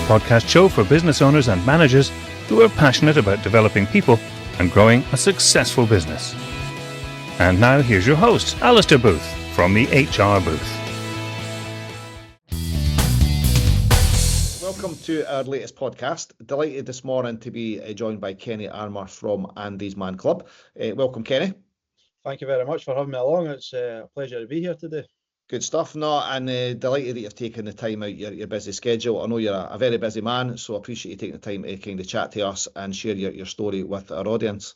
podcast show for business owners and managers who are passionate about developing people and growing a successful business. And now here's your host, Alistair Booth from the HR Booth. Welcome to our latest podcast. Delighted this morning to be joined by Kenny Armour from Andy's Man Club. Welcome, Kenny. Thank you very much for having me along. It's a pleasure to be here today. Good stuff. No, and delighted that you've taken the time out your busy schedule. I know you're a very busy man, so I appreciate you taking the time to kind of chat to us and share your story with our audience.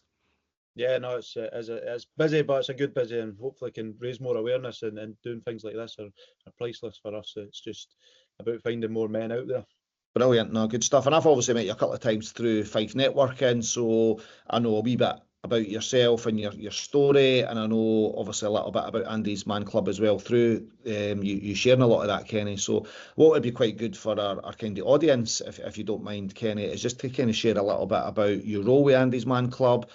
Yeah, no, it's busy, but it's a good busy, and hopefully can raise more awareness, and doing things like this are priceless for us. It's just about finding more men out there. Brilliant. No, good stuff. And I've obviously met you a couple of times through Fife Networking, so I know a wee bit about yourself and your story, and I know obviously a little bit about Andy's Man Club as well through you sharing a lot of that, Kenny. So what would be quite good for our kind of audience, if you don't mind, Kenny, is just to kind of share a little bit about your role with Andy's Man Club,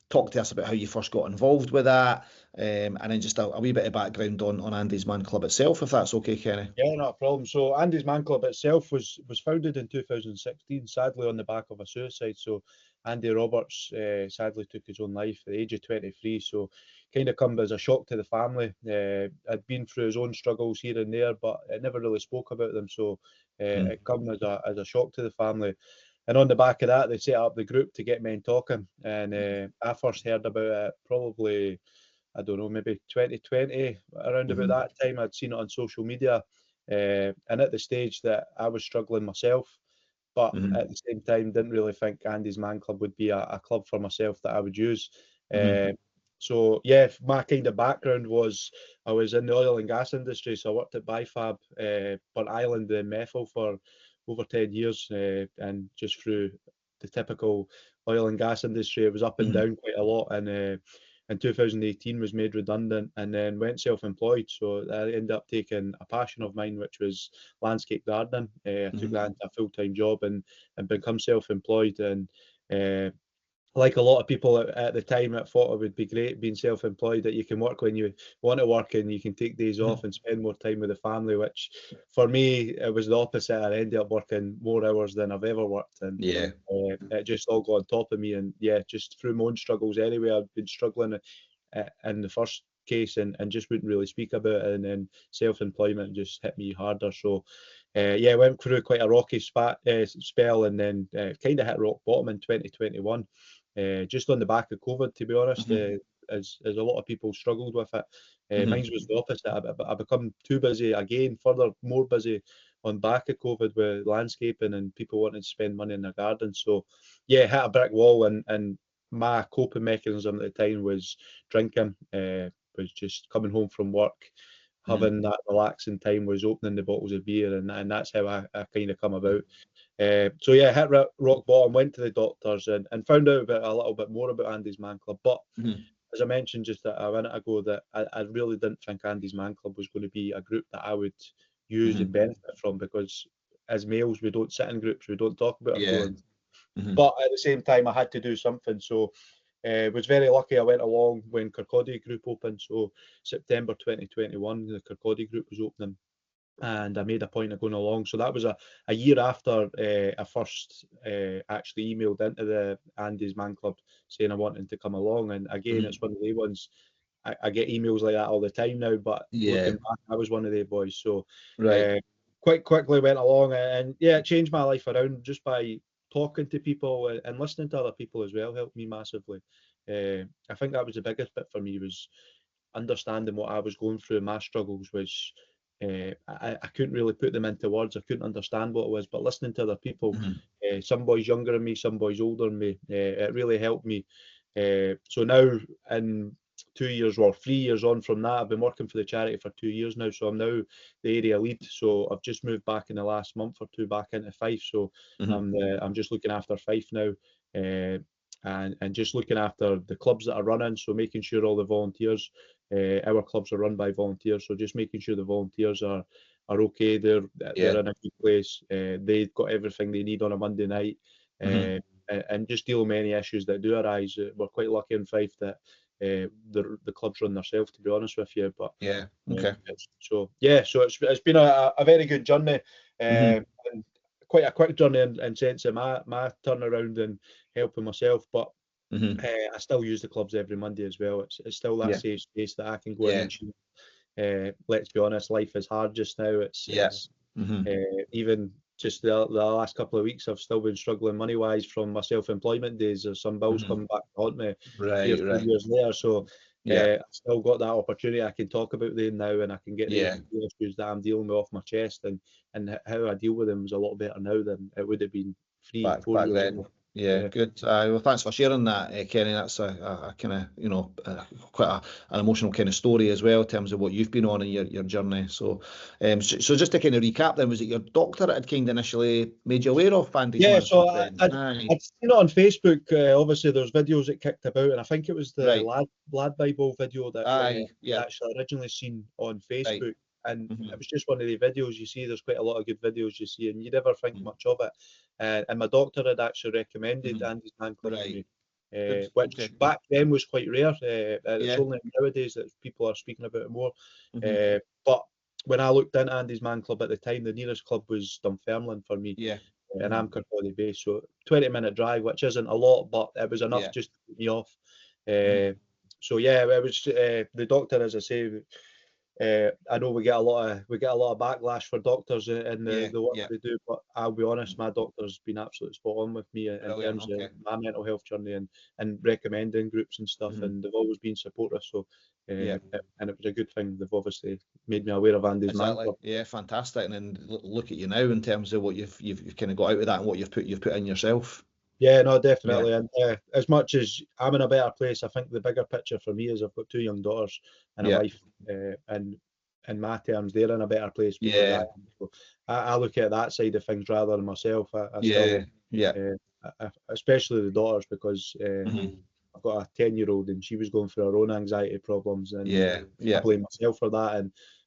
talk to us about how you first got involved with that, and then just a wee bit of background on Andy's Man Club itself, if that's okay, Kenny. Yeah, not a problem. So Andy's Man Club itself was founded in 2016, sadly on the back of a suicide. So Andy Roberts sadly took his own life at the age of 23. So kind of come as a shock to the family. I'd been through his own struggles here and there, but I never really spoke about them. So it come as a shock to the family. And on the back of that, they set up the group to get men talking. And I first heard about it probably, I don't know, maybe 2020, around about that time. I'd seen it on social media. And at the stage that I was struggling myself, but at the same time, didn't really think Andy's Man Club would be a club for myself that I would use. So, yeah, my kind of background was I was in the oil and gas industry. So I worked at Bifab, Burnt Island and Methil for over 10 years. And just through the typical oil and gas industry, it was up and down quite a lot. And in 2018 was made redundant and then went self-employed. So I ended up taking a passion of mine, which was landscape gardening. I took that into a full-time job and become self-employed. And like a lot of people at the time, I thought it would be great being self-employed, that you can work when you want to work and you can take days off and spend more time with the family, which for me, it was the opposite. I ended up working more hours than I've ever worked. And it just all got on top of me. And yeah, just through my own struggles anyway, I've been struggling in the first case and just wouldn't really speak about it. And then self-employment just hit me harder. So yeah, went through quite a rocky spell and then kind of hit rock bottom in 2021. Just on the back of COVID, to be honest, as a lot of people struggled with it. Mine was the opposite. I become too busy again, further more busy on back of COVID with landscaping and people wanting to spend money in their garden. So yeah, hit a brick wall, and my coping mechanism at the time was drinking, was just coming home from work, having that relaxing time, was opening the bottles of beer, and that's how I kind of come about. So yeah, hit rock bottom, went to the doctors and found out a little bit more about Andy's Man Club. But as I mentioned just a minute ago, that I really didn't think Andy's Man Club was going to be a group that I would use and benefit from, because as males, we don't sit in groups, we don't talk about our feelings. But at the same time, I had to do something. So was very lucky. I went along when Kirkcaldy Group opened. So September 2021, the Kirkcaldy Group was opening. And I made a point of going along. So that was a year after I first actually emailed into the Andy's Man Club saying I wanted to come along. And again, it's one of the ones, I get emails like that all the time now, but looking back, I was one of the boys. So quite quickly went along, and yeah, it changed my life around just by talking to people and listening to other people as well. Helped me massively. I think that was the biggest bit for me, was understanding what I was going through. My struggles was I couldn't really put them into words. I couldn't understand what it was, but listening to other people, some boys younger than me, some boys older than me, it really helped me. So now in 2 years or 3 years on from that, I've been working for the charity for 2 years now. So I'm now the area lead. So I've just moved back in the last month or two back into Fife. So I'm just looking after Fife now. And just looking after the clubs that are running, so making sure all the volunteers, our clubs are run by volunteers, so just making sure the volunteers are okay, they're in a good place, they've got everything they need on a Monday night, and just deal with any issues that do arise. We're quite lucky in Fife that the clubs run themselves, to be honest with you. But so it's been a very good journey, and quite a quick journey in sense of my turnaround and helping myself, but I still use the clubs every Monday as well. It's still that safe space that I can go in and shoot. Let's be honest, life is hard just now. It's even just the last couple of weeks, I've still been struggling money wise from my self-employment days. There's some bills coming back to haunt me 3 or 4 years later. So I've still got that opportunity. I can talk about them now, and I can get the issues that I'm dealing with off my chest, and how I deal with them is a lot better now than it would have been 4 years ago. Yeah, good. Well, thanks for sharing that, Kenny. That's a kind of, you know, quite an emotional kind of story as well in terms of what you've been on in your journey. So, so just to kind of recap, then, was it your doctor that had kind of initially made you aware of Andy's Man so Club then? I'd seen it on Facebook. Obviously, there's videos that kicked about, and I think it was the Lad Bible video that I actually originally seen on Facebook. And it was just one of the videos you see. There's quite a lot of good videos you see, and you never think much of it. And my doctor had actually recommended Andy's Man Club to me, which back then was quite rare. It's only nowadays that people are speaking about it more. But when I looked into Andy's Man Club at the time, the nearest club was Dunfermline for me. And I'm Kirkcaldy based, so 20-minute drive, which isn't a lot, but it was enough just to put me off. So it was the doctor, as I say. I know we get a lot of backlash for doctors in the work they do, but I'll be honest, my doctor's been absolutely spot on with me in terms of my mental health journey and recommending groups and stuff, and they've always been supportive. So and it was a good thing. They've obviously made me aware of Andy's Man Club. Yeah, fantastic. And then look at you now in terms of what you've kind of got out of that and what you've put in yourself. Yeah, no, definitely. And as much as I'm in a better place, I think the bigger picture for me is I've got 2 young daughters and a wife, and in my terms, they're in a better place. So I look at that side of things rather than myself. Especially the daughters, because I've got a 10-year-old and she was going through her own anxiety problems, and I blame myself for that.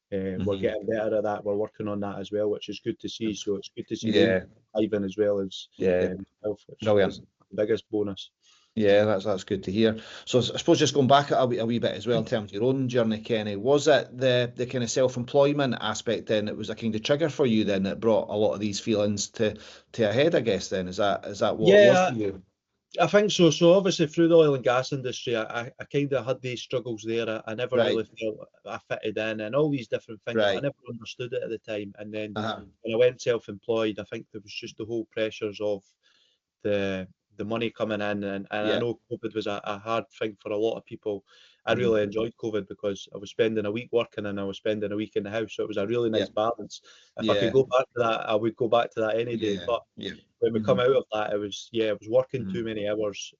And we're getting better at that. We're working on that as well, which is good to see. So it's good to see them thriving as well as myself, which is the biggest bonus. Yeah, that's good to hear. So I suppose just going back a wee bit as well in terms of your own journey, Kenny, was it the kind of self-employment aspect then that was a kind of trigger for you then that brought a lot of these feelings to a head, I guess then? Is that what it was for you? I think so. So obviously through the oil and gas industry, I kind of had these struggles there. I never really felt I fitted in, and all these different things. I never understood it at the time. And then when I went self-employed, I think there was just the whole pressures of the money coming in, and I know COVID was a hard thing for a lot of people. I really enjoyed COVID because I was spending a week working and I was spending a week in the house, so it was a really nice balance. If I could go back to that, I would go back to that any day. But when we come out of that, it was working too many hours,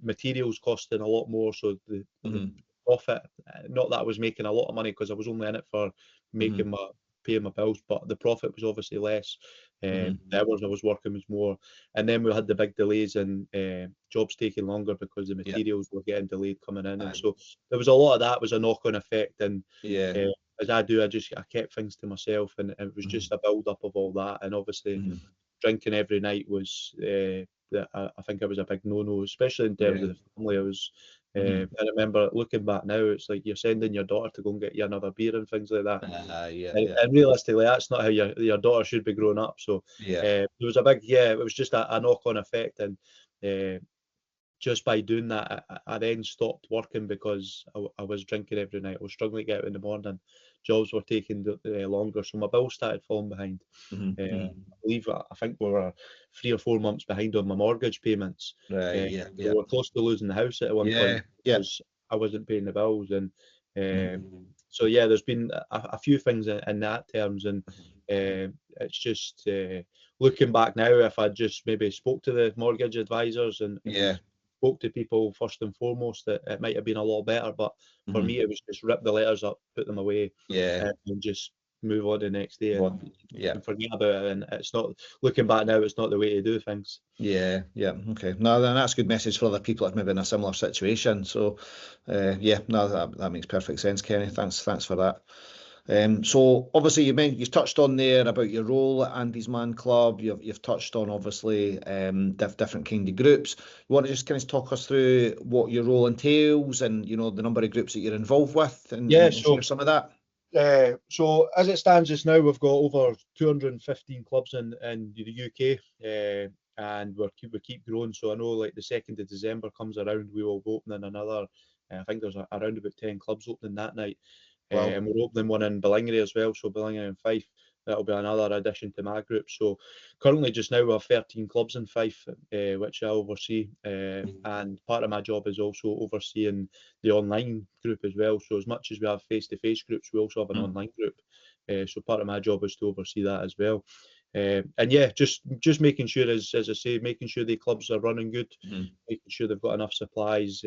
materials costing a lot more, so the profit, not that I was making a lot of money because I was only in it for making paying my bills, but the profit was obviously less. The hours I was working was more, and then we had the big delays and jobs taking longer because the materials were getting delayed coming in, and so there was a lot of that was a knock-on effect. And as I kept things to myself, and it was just a build-up of all that. And obviously drinking every night was I think it was a big no-no, especially in terms of the family. I was I remember looking back now, it's like you're sending your daughter to go and get you another beer and things like that. And realistically, that's not how your daughter should be growing up. So there was a big, it was just a knock-on effect. And just by doing that, I then stopped working because I was drinking every night. I was struggling to get out in the morning. Jobs were taking longer, so my bills started falling behind. I think we were 3 or 4 months behind on my mortgage payments. We were close to losing the house at one point because I wasn't paying the bills. And so there's been a few things in that terms, and it's just looking back now, if I just maybe spoke to the mortgage advisors and spoke to people first and foremost, that it might have been a lot better. But for me, it was just rip the letters up, put them away, and just move on the next day and forget about it. And it's not, looking back now, it's not the way to do things. Okay. No, then that's a good message for other people that maybe in a similar situation. So that makes perfect sense, Kenny. Thanks for that. So obviously you've touched on there about your role at Andy's Man Club. You've touched on obviously different kind of groups. You want to just kind of talk us through what your role entails and the number of groups that you're involved with and share some of that? So as it stands just now, we've got over 215 clubs in the UK, and we keep growing. So I know, like, the 2nd of December comes around, we will be opening another. I think there's around about 10 clubs opening that night. Wow. And we're opening one in Ballingry as well. So Ballingry and Fife, that'll be another addition to my group. So currently, just now, we have 13 clubs in Fife, which I oversee. And part of my job is also overseeing the online group as well. So as much as we have face-to-face groups, we also have an online group. So part of my job is to oversee that as well. And yeah, just making sure, as I say, making sure the clubs are running good, making sure they've got enough supplies.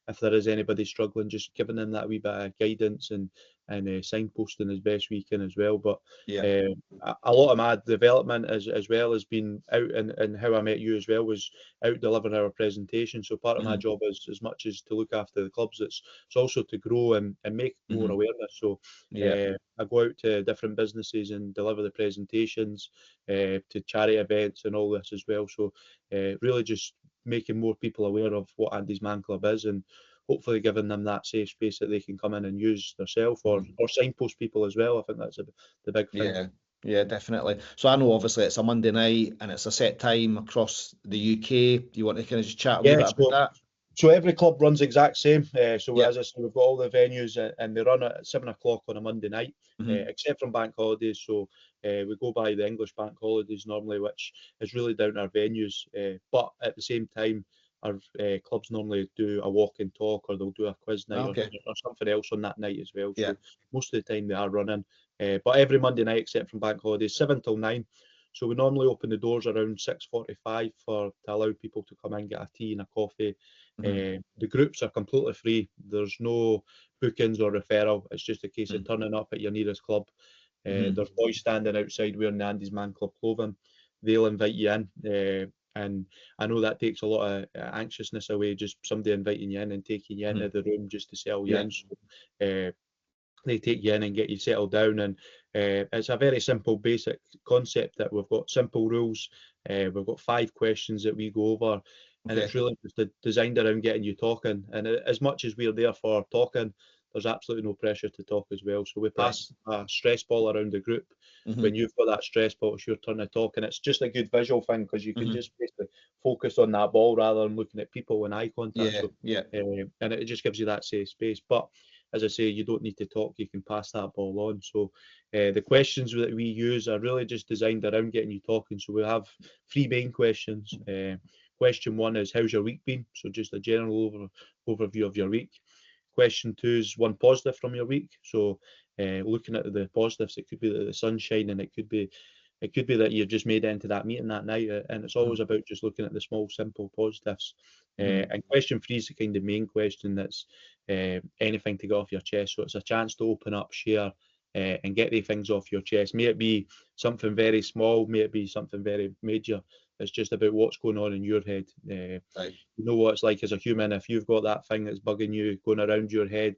If there is anybody struggling, just giving them that wee bit of guidance and signposting as best we can as well. But Yeah. a lot of my development as well has been out, and how I met you as well was out delivering our presentation. So part of my job is, as much as to look after the clubs, it's also to grow and make more awareness. So I go out to different businesses and deliver the presentations, to charity events and all this as well. So really just making more people aware of what Andy's Man Club is, and hopefully giving them that safe space that they can come in and use themselves, or signpost people as well. I think that's the big thing. Yeah, definitely. So I know, obviously, it's a Monday night and it's a set time across the UK. Do you want to kind of just chat a wee bit about that? So every club runs exact same. As I say, we've got all the venues, and they run at 7 o'clock on a Monday night, except from bank holidays. So we go by the English bank holidays normally, which is really down to our venues. But at the same time, our clubs normally do a walk and talk, or they'll do a quiz night, or something else on that night as well. So most of the time they are running. But every Monday night, except from bank holidays, 7 till 9. So we normally open the doors around 6:45 to allow people to come in, get a tea and a coffee. The groups are completely free. There's no bookings or referral. It's just a case of turning up at your nearest club. There's boys standing outside wearing the Andy's Man Club clothing. They'll invite you in. And I know that takes a lot of anxiousness away, just somebody inviting you in and taking you into the room just to settle you in. So, they take you in and get you settled down, and it's a very simple, basic concept that we've got simple rules. We've got 5 questions that we go over, and it's really just designed around getting you talking. And as much as we're there for talking, there's absolutely no pressure to talk as well. So we pass a stress ball around the group. When you've got that stress ball, it's your turn to talk, and it's just a good visual thing, because you can just basically focus on that ball rather than looking at people in eye contact. And it just gives you that safe space. But as I say, you don't need to talk, you can pass that ball on. So the questions that we use are really just designed around getting you talking. So we have 3 main questions. Question 1 is, how's your week been? So just a general overview of your week. Question 2 is one positive from your week. So looking at the positives, it could be that the sun's shining, it could be that you've just made it into that meeting that night, and it's always about just looking at the small, simple positives. And question 3 is the kind of main question, that's anything to get off your chest. So it's a chance to open up, share, and get the things off your chest. May it be something very small, may it be something very major. It's just about what's going on in your head. You know what it's like as a human. If you've got that thing that's bugging you going around your head,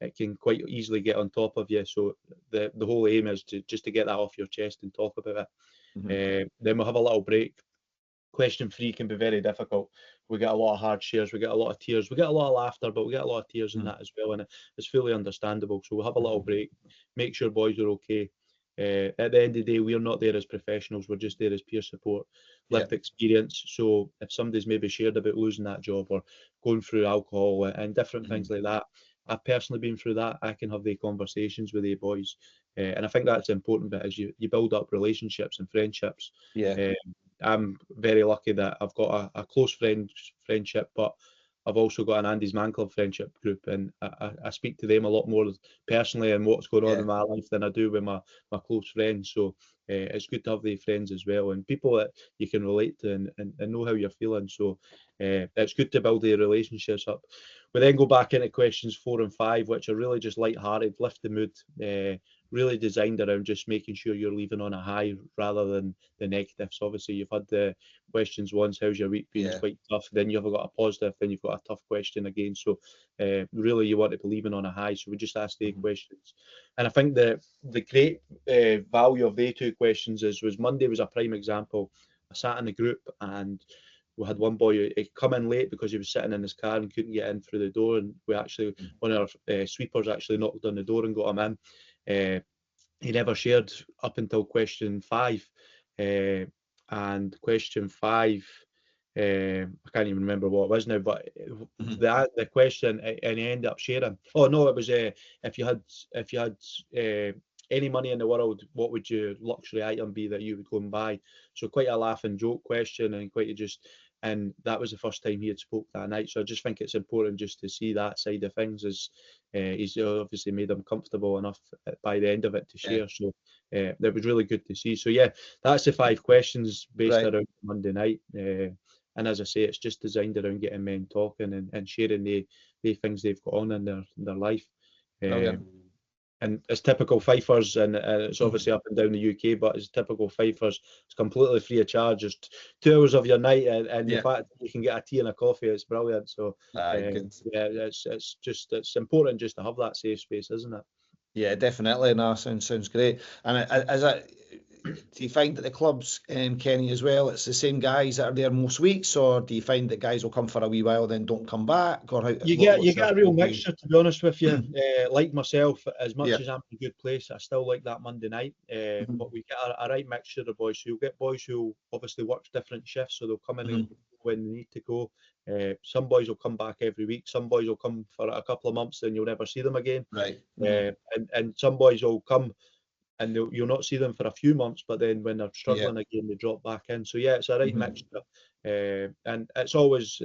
it can quite easily get on top of you. So the whole aim is to get that off your chest and talk about it. Then we'll have a little break. Question 3 can be very difficult. We get a lot of hard shares, we get a lot of tears, we get a lot of laughter, but we get a lot of tears in that as well, and it's fully understandable. So we'll have a little break, make sure boys are okay. At the end of the day, we're not there as professionals, we're just there as peer support, lived experience. So if somebody's maybe shared about losing that job, or going through alcohol and different things like that, I've personally been through that, I can have the conversations with the boys. And I think that's important bit, is you build up relationships and friendships. I'm very lucky that I've got a close friendship, but I've also got an Andy's Man Club friendship group, and I speak to them a lot more personally and what's going on in my life than I do with my close friends. So it's good to have the friends as well, and people that you can relate to and know how you're feeling. So it's good to build the relationships up. We then go back into questions 4 and 5, which are really just light-hearted, lift the mood, really designed around just making sure you're leaving on a high rather than the negatives. Obviously, you've had the questions once, how's your week been? It's quite tough. Then you've got a positive, then you've got a tough question again. So really you want to be leaving on a high. So we just ask the questions. And I think the great value of the 2 questions was Monday was a prime example. I sat in the group, and we had one boy who come in late because he was sitting in his car and couldn't get in through the door, and we actually, one of our sweepers actually knocked on the door and got him in. he never shared up until question 5, and question 5, I can't even remember what it was now, but the question, and he ended up sharing. Oh no, it was if you had any money in the world, what would your luxury item be that you would go and buy? So quite a laugh and joke question, and and that was the first time he had spoke that night. So I just think it's important just to see that side of things, as he's obviously made them comfortable enough by the end of it to share. So it was really good to see. So yeah, that's the 5 questions based around Monday night. And as I say, it's just designed around getting men talking and sharing the things they've got on in their life. And it's typical Fifers, and it's obviously up and down the UK, but it's typical Fifers. It's completely free of charge. Just 2 hours of your night, and the fact that you can get a tea and a coffee, it's brilliant. So it's important just to have that safe space, isn't it? Yeah, definitely. No, sounds great. And do you find that the clubs, Kenny, as well, it's the same guys that are there most weeks, or do you find that guys will come for a wee while then don't come back, or how? You get a real mixture, to be honest with you. Like myself, as much as I'm in a good place, I still like that Monday night. But we get a right mixture of boys. So you'll get boys who obviously work different shifts, so they'll come in when they need to go. Some boys will come back every week. Some boys will come for a couple of months, then you'll never see them again. Right. And some boys will come and you'll not see them for a few months, but then when they're struggling again, they drop back in. So yeah, it's a right mixture, and it's always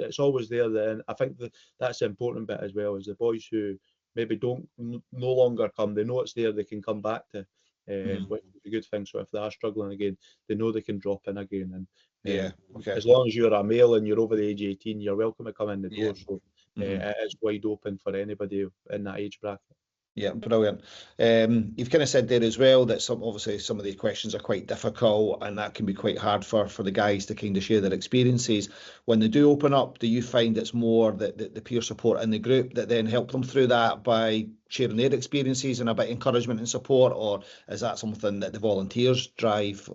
there. And I think that's the important bit as well, is the boys who maybe don't no longer come, they know it's there, they can come back to, which is a good thing. So if they are struggling again, they know they can drop in again. And as long as you're a male and you're over the age 18, you're welcome to come in the door. So it is wide open for anybody in that age bracket. Yeah, brilliant. You've kind of said there as well that some of the questions are quite difficult, and that can be quite hard for the guys to kind of share their experiences. When they do open up, do you find it's more the peer support in the group that then help them through that by sharing their experiences and a bit of encouragement and support, or is that something that the volunteers drive?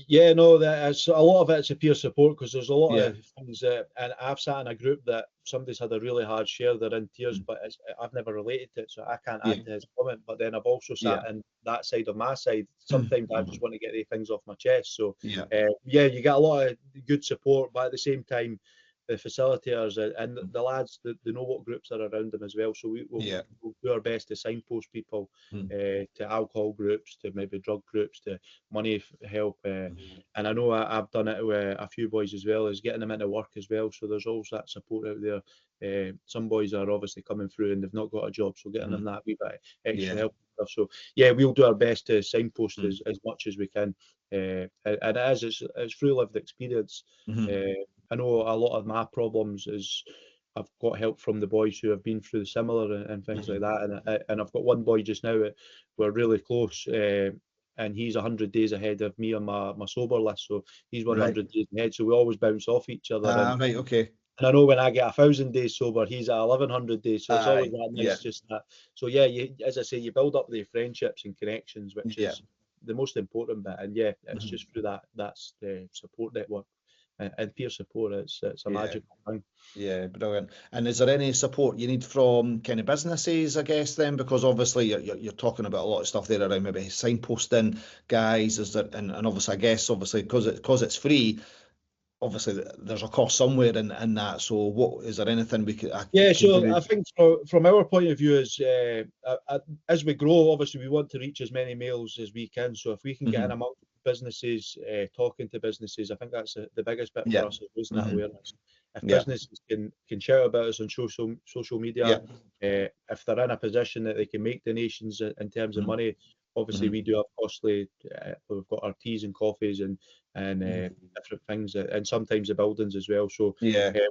Yeah, no, that's a lot of it's a peer support, because there's a lot of things and I've sat in a group that somebody's had a really hard share, they're in tears, but I've never related to it, so I can't add to his comment. But then I've also sat in that side of my side. Sometimes I just want to get the things off my chest. So you get a lot of good support, but at the same time, the facilitators and the lads, they know what groups are around them as well. So we'll do our best to signpost people to alcohol groups, to maybe drug groups, to money help. And I know I've done it with a few boys as well, is getting them into work as well. So there's always that support out there. Some boys are obviously coming through and they've not got a job, so getting them that wee bit extra help. So yeah, we'll do our best to signpost as much as we can. And it's through lived experience. I know a lot of my problems is I've got help from the boys who have been through similar and things like that. And I've got one boy just now, we're really close, and he's 100 days ahead of me on my sober list. So he's 100 days ahead. So we always bounce off each other. Right, okay. And I know when I get 1,000 days sober, he's at 1,100 days. So it's always that nice, just that. So yeah, as I say, you build up the friendships and connections, which is the most important bit. And yeah, it's just through that's the support network. And peer support, it's a magical thing. Yeah, brilliant. And is there any support you need from kind of businesses, I guess, then? Because obviously you're talking about a lot of stuff there around maybe signposting guys. Is there, and obviously, I guess, because it's free, obviously there's a cost somewhere in that. So what is there anything we could? So I think from our point of view is as we grow, obviously we want to reach as many males as we can. So if we can get in among businesses, talking to businesses, I think that's the biggest bit for us, is losing that awareness. If businesses can shout about us on social media, if they're in a position that they can make donations in terms of money, obviously we do have costly, we've got our teas and coffees and different things, and sometimes the buildings as well. So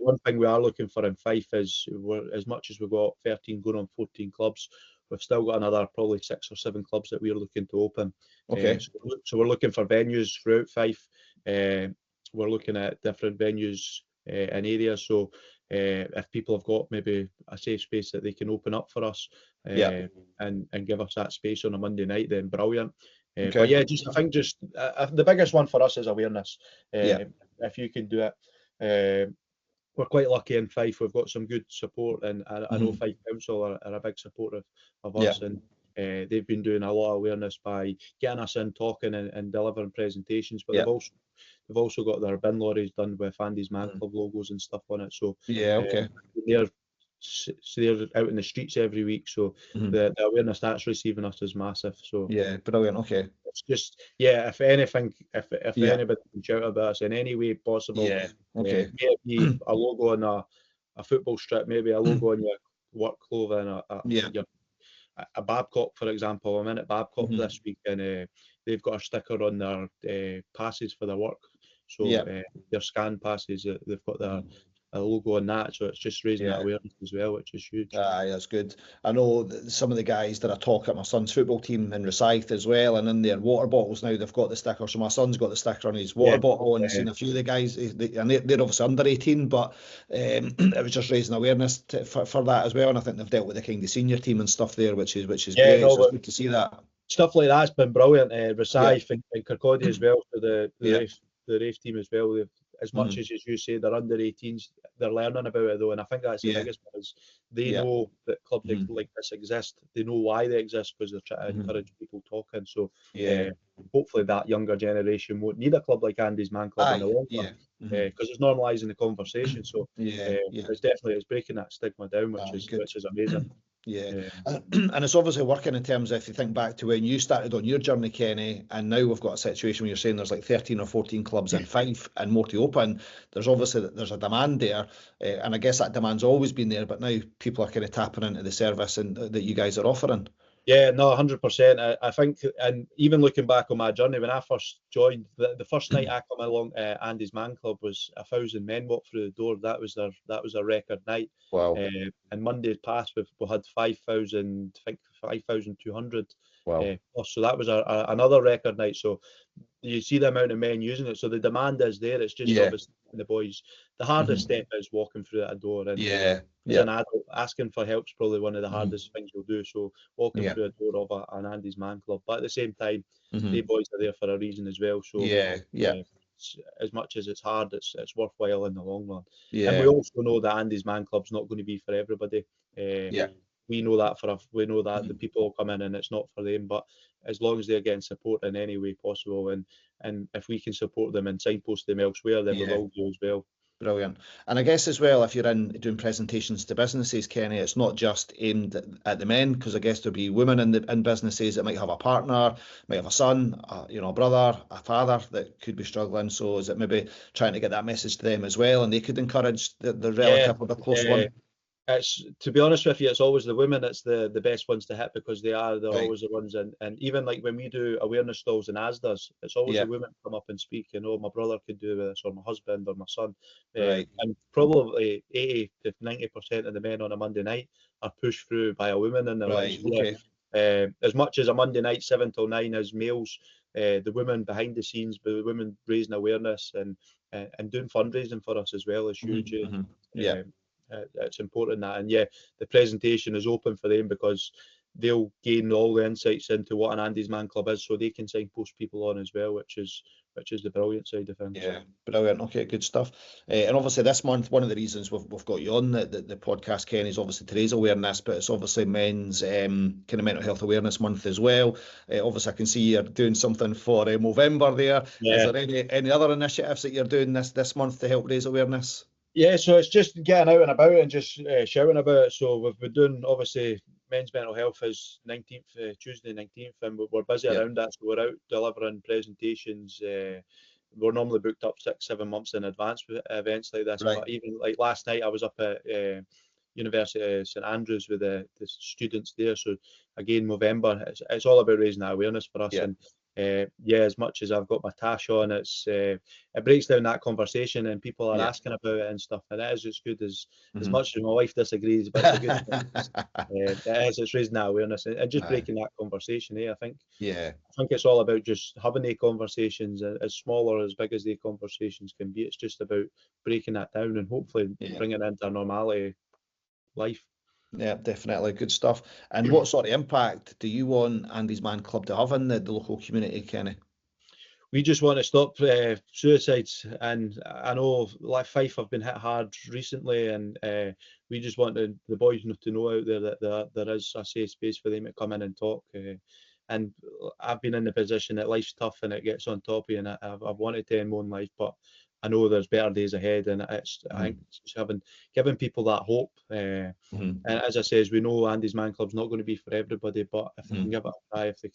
one thing we are looking for in Fife is, as much as we've got 13 going on 14 clubs, we've still got another probably 6 or 7 clubs that we're looking to open. So we're looking for venues throughout Fife. We're looking at different venues in areas. So if people have got maybe a safe space that they can open up for us and give us that space on a Monday night, then brilliant. But yeah, I think the biggest one for us is awareness. If you can do it, we're quite lucky in Fife. We've got some good support, and I know Fife Council are a big supporter of us. And they've been doing a lot of awareness by getting us in, talking and delivering presentations. But they've also got their bin lorries done with Andy's Man Club logos and stuff on it. So they're out in the streets every week. So the awareness that's receiving us is massive. So brilliant. Okay. It's just, if anything, if anybody can shout about us in any way possible, may it be a logo on a football strip, maybe a logo on your work clothing, a Babcock, for example. I'm in at Babcock this week, and they've got a sticker on their passes for their work. So their scan passes, they've got their a logo on that, so it's just raising that awareness as well, which is huge. Aye, that's good. I know that some of the guys that I talk at my son's football team in Rosyth as well, and in their water bottles now they've got the sticker. So my son's got the sticker on his water bottle, and seen a few of the guys, and they're obviously under 18, but it was just raising awareness for that as well. And I think they've dealt with the kind of senior team and stuff there, which is great. So it's good to see that. Stuff like that's been brilliant. Rosyth and Kirkcaldy as well for the Rafe team as well. As much as you say, they're under 18s, they're learning about it though, and I think that's the biggest one, is they know that clubs like this exist. They know why they exist, because they're trying to encourage people talking. So hopefully that younger generation won't need a club like Andy's Man Club in the long run, because it's normalising the conversation. So it's breaking that stigma down, which is amazing. And it's obviously working in terms of, if you think back to when you started on your journey, Kenny, and now we've got a situation where you're saying there's like 13 or 14 clubs in Fife and more to open. There's a demand there, and I guess that demand's always been there, but now people are kind of tapping into the service and that you guys are offering. Yeah, no, 100%. I think, and even looking back on my journey, when I first joined, the first night I come along, Andy's Man Club was 1,000 men walked through the door. That was a record night. Wow. And Monday past, we had 5,000, I think 5,200. Wow. So that was another record night. So you see the amount of men using it. So the demand is there. It's just obviously the boys. The hardest step is walking through that door. And as an adult, asking for help is probably one of the hardest things you'll do. So walking through a door of an Andy's Man Club. But at the same time, the boys are there for a reason as well. So as much as it's hard, it's worthwhile in the long run. And we also know that Andy's Man Club's not going to be for everybody. We know that the people will come in and it's not for them, but as long as they're getting support in any way possible, and if we can support them and signpost them elsewhere, then we will do as well. Brilliant. And I guess as well, if you're doing presentations to businesses, Kenny, it's not just aimed at the men, because I guess there'll be women in businesses that might have a partner, might have a son, a brother, a father that could be struggling. So is it maybe trying to get that message to them as well, and they could encourage the relative or the close one? It's, to be honest with you, it's always the women that's the best ones to hit, because they're always the ones, and even like when we do awareness stalls and ASDAs, it's always the women come up and speak, my brother could do this, or my husband or my son. And probably 80 to 90% of the men on a Monday night are pushed through by a woman in their lives. As much as a Monday night 7 till 9 as males, the women behind the scenes, the women raising awareness and doing fundraising for us as well is huge. It's important that, and the presentation is open for them, because they'll gain all the insights into what an Andy's Man Club is, so they can signpost people on as well, which is the brilliant side of things. Brilliant. Okay, good stuff. And obviously this month, one of the reasons we've got you on the podcast, Ken, is obviously today's awareness, but it's obviously men's kind of mental health awareness month as well. Obviously I can see you're doing something for Movember there. Is there any other initiatives that you're doing this month to help raise awareness? So it's just getting out and about and just shouting about it. So we've been doing, obviously, men's mental health is 19th, Tuesday 19th, and we're busy around that. So we're out delivering presentations. We're normally booked up 6-7 months in advance with events like this. But even like last night, I was up at University of St Andrews with the students there. So again, Movember, it's all about raising that awareness for us. And as much as I've got my tash on, it breaks down that conversation, and people are asking about it and stuff, and it is as good as much as my wife disagrees, but it's a good thing. It's raising that awareness and just breaking that conversation. I think it's all about just having the conversations, as small or as big as the conversations can be. It's just about breaking that down and hopefully bringing it into a normality life. Yeah, definitely. Good stuff. And what sort of impact do you want Andy's Man Club to have in the local community, Kenny? we just want to stop suicides, and I know like Fife have been hit hard recently, and we just want the boys to know out there that there is a safe space for them to come in and talk. And I've been in the position that life's tough and it gets on top of you, and I've wanted to end my own life, but I know there's better days ahead, and I think it's just giving people that hope. And as I says, we know Andy's Man Club's not going to be for everybody, but if they can give it a try, if they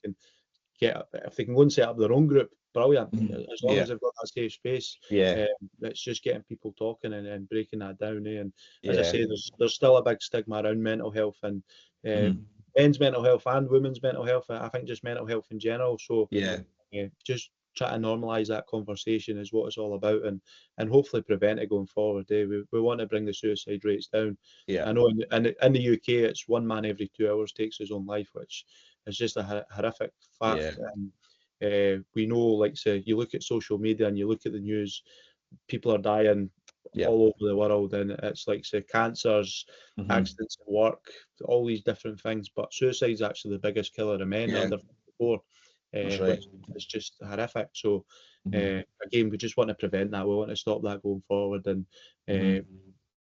can go and set up their own group, brilliant. As long as they've got that safe space, it's just getting people talking and breaking that down. And as I say, there's still a big stigma around mental health, and men's mental health and women's mental health. I think just mental health in general. So just try to normalise that conversation is what it's all about, and hopefully prevent it going forward. We want to bring the suicide rates down. I know in the UK it's 1 man every 2 hours takes his own life, which is just a horrific fact. And we know, like say, you look at social media and you look at the news, people are dying all over the world, and it's like say cancers, accidents at work, all these different things. But suicide's actually the biggest killer of men under 54. Which is just horrific. So again, we just want to prevent that. We want to stop that going forward. And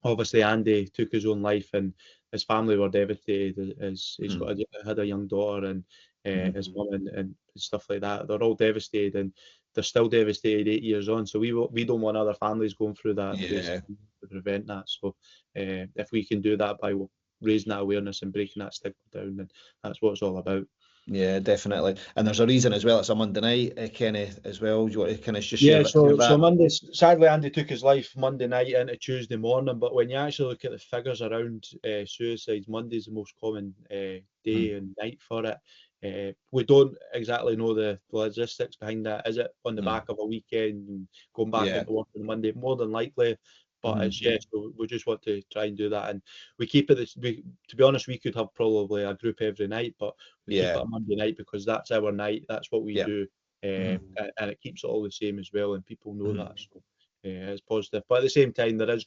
obviously, Andy took his own life, and his family were devastated. As he's had a young daughter, and his mum and stuff like that. They're all devastated, and they're still devastated 8 years on. So we don't want other families going through that to prevent that. So if we can do that by raising that awareness and breaking that stigma down, then that's what it's all about. Yeah, definitely. And there's a reason as well. It's a Monday night, Kenny, as well. You want to kind of just share that? So Monday, sadly, Andy took his life Monday night into Tuesday morning. But when you actually look at the figures around suicides, Monday's the most common day and night for it. We don't exactly know the logistics behind that. Is it on the back of a weekend and going back into work on Monday? More than likely. But it's so we just want to try and do that, and we keep it. To be honest, we could have probably a group every night, but we keep it a Monday night because that's our night. That's what we do, and it keeps it all the same as well, and people know that. So it's positive. But at the same time, there is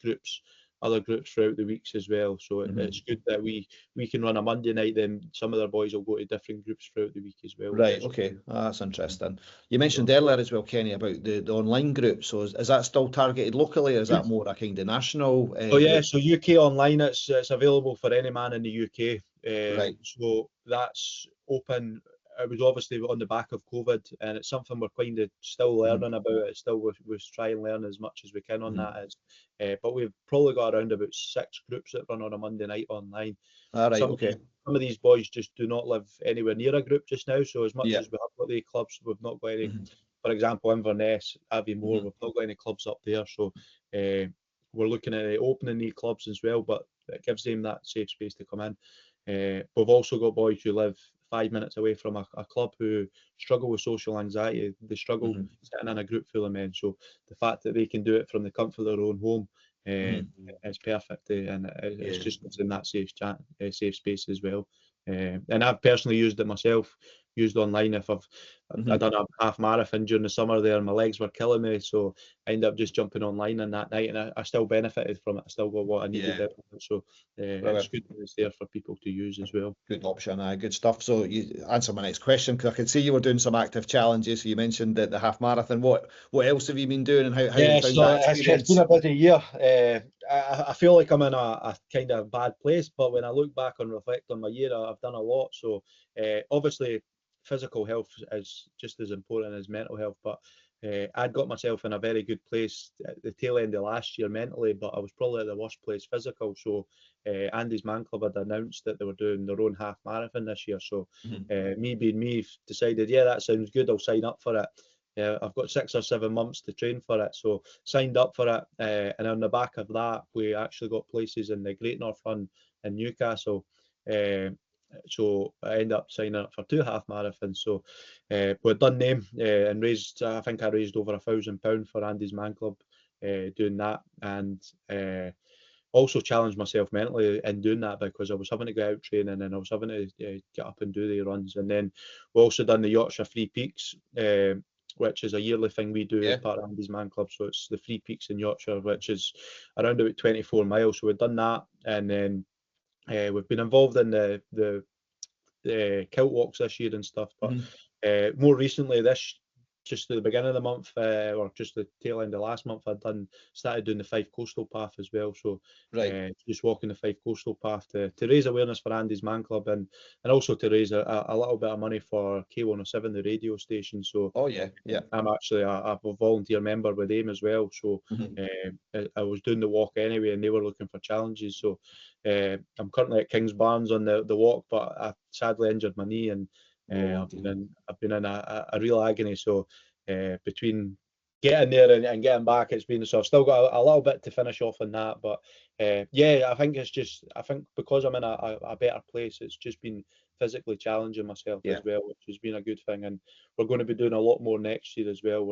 other groups throughout the weeks as well. So it's good that we can run a Monday night. Then some of their boys will go to different groups throughout the week as well. Right. Okay. That's interesting. You mentioned earlier as well, Kenny, about the online group. So is that still targeted locally, or is that more a kind of national? So UK online, it's available for any man in the UK. Right. So that's open. It was obviously on the back of COVID, and it's something we're kind of still learning about. It's still we try and learn as much as we can on that. But we've probably got around about 6 groups that run on a Monday night online. All right. Some of these boys just do not live anywhere near a group just now. So as much as we have got the clubs, we've not got any. For example, Inverness, Aviemore, we've not got any clubs up there. So we're looking at opening the clubs as well, but it gives them that safe space to come in. We've also got boys who live 5 minutes away from a club who struggle with social anxiety. They struggle sitting in a group full of men. So the fact that they can do it from the comfort of their own home is perfect, and it's just gives them that safe space as well. And I've personally used it myself. Used online if I done a half marathon during the summer there, and my legs were killing me, so I ended up just jumping online on that night, and I still benefited from it. I still got what I needed out of it. So it's good that it's there for people to use as well. Good option, good stuff. So you answer my next question, because I could see you were doing some active challenges. So you mentioned the half marathon. What else have you been doing, and how have you found that experience? It's been a busy year. I feel like I'm in a kind of bad place, but when I look back and reflect on my year, I've done a lot. So obviously physical health is just as important as mental health, but I'd got myself in a very good place at the tail end of last year mentally, but I was probably at the worst place physical. So Andy's Man Club had announced that they were doing their own half marathon this year. So me being me, decided, that sounds good, I'll sign up for it. I've got 6 or 7 months to train for it, so signed up for it, and on the back of that we actually got places in the Great North Run in Newcastle. So I ended up signing up for 2 half marathons. So we've done them and raised, I think I raised over £1,000 for Andy's Man Club doing that, and also challenged myself mentally in doing that, because I was having to go out training and I was having to get up and do the runs. And then we also done the Yorkshire Free Peaks, which is a yearly thing we do as part of Andy's Man Club. So it's the Free Peaks in Yorkshire, which is around about 24 miles. So we've done that, and then we've been involved in the kilt walks this year and stuff. But more recently, this just at the beginning of the month, or just the tail end of last month, started doing the Fife Coastal Path as well. So just walking the Fife Coastal Path to raise awareness for Andy's Man Club, and also to raise a little bit of money for K107, the radio station. So I'm actually a volunteer member with them as well. So I was doing the walk anyway, and they were looking for challenges. So I'm currently at Kings Barnes on the walk, but I sadly injured my knee, and I've been in a real agony. So between getting there and getting back, it's been, so I've still got a little bit to finish off on that. But I think because I'm in a better place, it's just been physically challenging myself as well, which has been a good thing. And we're going to be doing a lot more next year as well.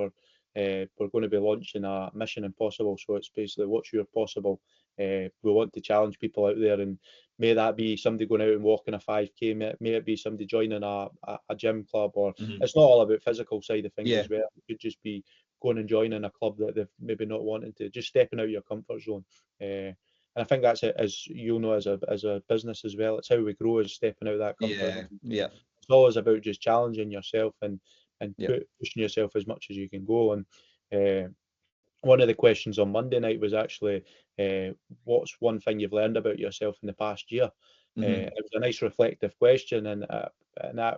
We're going to be launching a Mission Impossible, so it's basically what's your possible. We want to challenge people out there, and may that be somebody going out and walking a 5K, may it be somebody joining a gym club, or it's not all about physical side of things as well. It could just be going and joining a club that they've maybe not wanting to, just stepping out of your comfort zone. And I think that's it, as you'll know, as a business as well. It's how we grow, is stepping out of that comfort zone. It's always about just challenging yourself and pushing yourself as much as you can go. And one of the questions on Monday night was actually, what's one thing you've learned about yourself in the past year? It was a nice reflective question, and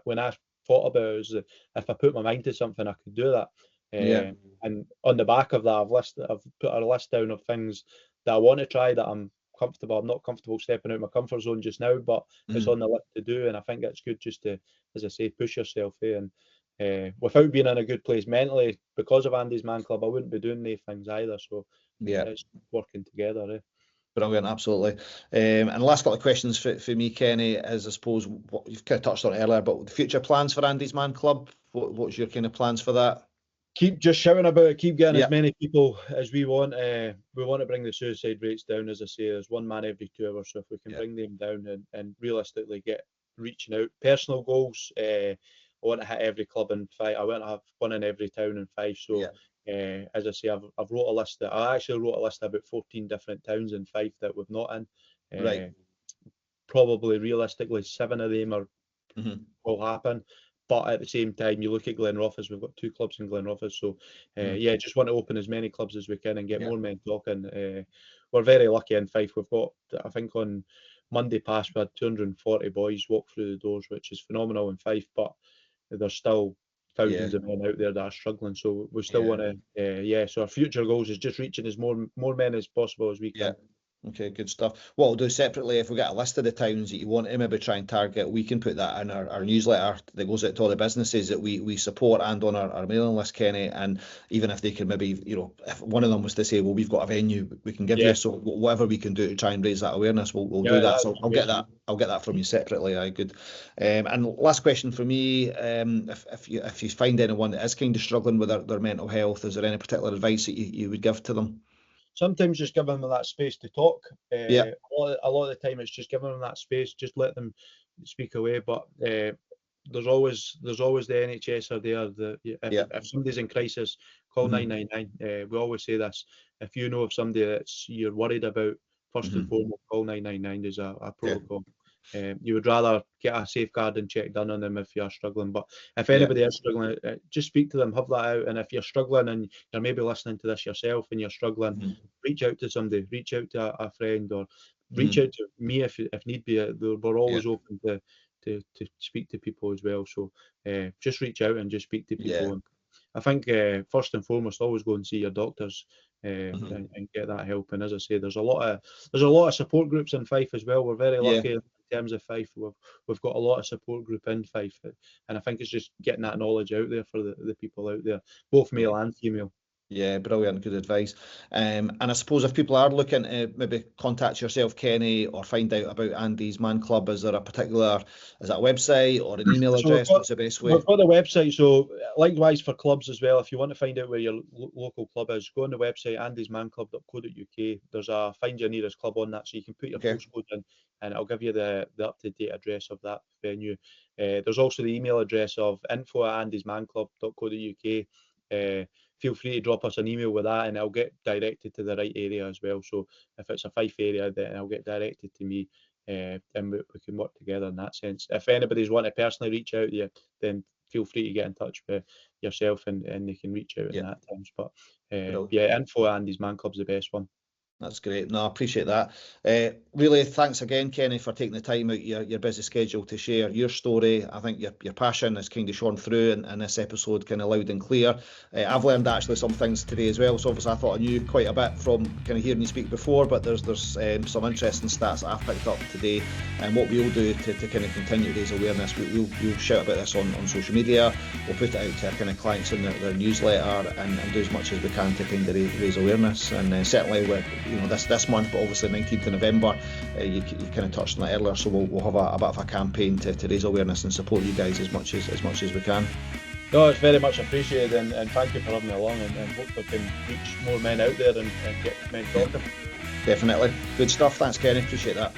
when I thought about it, it was, if I put my mind to something, I could do that. And on the back of that, I've put a list down of things that I want to try, that I'm comfortable. I'm not comfortable stepping out of my comfort zone just now, but it's on the list to do. And I think it's good just to, as I say, push yourself, and without being in a good place mentally, because of Andy's Man Club, I wouldn't be doing these things either. So it's working together. Brilliant, absolutely. And the last couple of questions for me, Kenny, is, I suppose, what you've kind of touched on earlier, but the future plans for Andy's Man Club. What's your kind of plans for that? Keep just shouting about it, keep getting as many people as we want. We want to bring the suicide rates down. As I say, there's one man every 2 hours, so if we can bring them down and realistically reaching out. Personal goals, I want to hit every club in Fife. I want to have one in every town in Fife. So as I say, I've wrote a list. I actually wrote a list of about 14 different towns in Fife that we've not in. Probably realistically 7 of them will happen. But at the same time, you look at Glenrothes, we've got 2 clubs in Glenrothes. So, just want to open as many clubs as we can and get more men talking. We're very lucky in Fife. We've got, I think on Monday past, we had 240 boys walk through the doors, which is phenomenal in Fife. But there's still thousands of men out there that are struggling. So we still want to, so our future goals is just reaching as more men as possible as we can. Okay, good stuff. What we'll do separately, if we get a list of the towns that you want to maybe try and target, we can put that in our newsletter that goes out to all the businesses that we support, and on our mailing list, Kenny. And even if they can maybe, if one of them was to say, well, we've got a venue we can give you, so whatever we can do to try and raise that awareness, we'll do that. So I'll get that from you separately. Good. And last question for me, if you find anyone that is kind of struggling with their mental health, is there any particular advice that you would give to them? Sometimes just giving them that space to talk. A lot of the time it's just giving them that space, just let them speak away. But there's always the NHS are there. If somebody's in crisis, call 999. We always say this: if you know of somebody that you're worried about, first and foremost, call 999. There's a protocol. You would rather get a safeguarding check done on them if you're struggling. But if anybody is struggling, just speak to them, have that out. And if you're struggling and you're maybe listening to this yourself and you're struggling, reach out to somebody, reach out to a friend, or reach out to me if need be. We're always open to speak to people as well. So just reach out and just speak to people. And I think first and foremost, always go and see your doctors and get that help. And as I say, there's a lot of support groups in Fife as well. We're very lucky in terms of Fife. We've got a lot of support group in Fife, and I think it's just getting that knowledge out there for the people out there, both male and female. Yeah, brilliant, good advice. And I suppose if people are looking to maybe contact yourself, Kenny, or find out about Andy's Man Club, is there a particular, is that a website or an email address? What's the best way? We've got the website, so likewise for clubs as well. If you want to find out where your local club is, go on the website, andysmanclub.co.uk. There's a find your nearest club on that, so you can put your postcode in, and it'll give you the up-to-date address of that venue. There's also the email address of info@andysmanclub.co.uk. Feel free to drop us an email with that, and I'll get directed to the right area as well. So if it's a Fife area, then I'll get directed to me, and we can work together in that sense. If anybody's want to personally reach out to you, then feel free to get in touch with yourself and they can reach out in that times. But info at Andy's Man Club's the best one. That's great. No, I appreciate that. Really, thanks again, Kenny, for taking the time out your busy schedule to share your story. I think your passion is kind of shone through in this episode, kind of loud and clear. I've learned actually some things today as well. So obviously, I thought I knew quite a bit from kind of hearing you speak before, but there's some interesting stats that I've picked up today. And what we'll do to kind of continue to raise awareness, we'll shout about this on social media. We'll put it out to our kind of clients in their newsletter and do as much as we can to kind of raise awareness. And certainly with this month, but obviously 19th of November, you kind of touched on that earlier, so we'll have a bit of a campaign to raise awareness and support you guys as much as we can. No, it's very much appreciated, and thank you for having me along, and hope we can reach more men out there and get men talking. Definitely. Good stuff. Thanks, Kenny. Appreciate that.